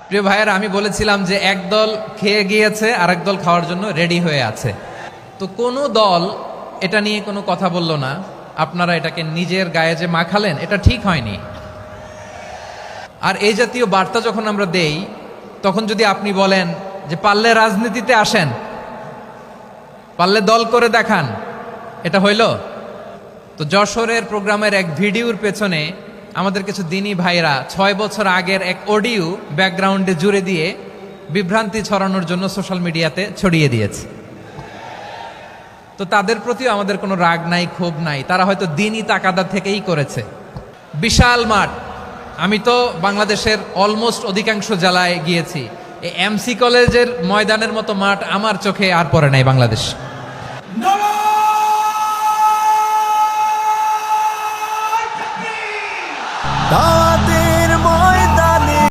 প্রিয় ভাইয়েরা, আমি বলেছিলাম যে এক দল খেয়ে গিয়েছে আর এক দল খাওয়ার জন্য রেডি হয়ে আছে। তো কোনো দল এটা নিয়ে কোনো কথা বলল না। আপনারা এটাকে নিজের গায়ে যে মাখালেন, এটা ঠিক হয়নি। আর এই জাতীয় বার্তা যখন আমরা দেই, তখন যদি আপনি বলেন যে পারলে রাজনীতিতে আসেন, পারলে দল করে দেখান, এটা হইল? তো যশোরের প্রোগ্রামের এক ভিডিওর পেছনে আমাদের কিছু দিনী ভাইরা 6 বছর আগের এক অডিও ব্যাকগ্রাউন্ডে জুড়ে দিয়ে বিভ্রান্তি ছড়ানোর জন্য সোশ্যাল মিডিয়াতে ছড়িয়ে দিয়েছে। তো তাদের প্রতিও আমাদের কোনো রাগ নাই, ক্ষোভ নাই। তারা হয়তো দিনই তাকাদা থেকেই করেছে। বিশাল মাঠ, আমি তো বাংলাদেশের অলমোস্ট অধিকাংশ জেলায় গিয়েছি। এই এমসি কলেজের ময়দানের মতো মাঠ আমার চোখে আর পড়ে নাই বাংলাদেশ। দাওয়াত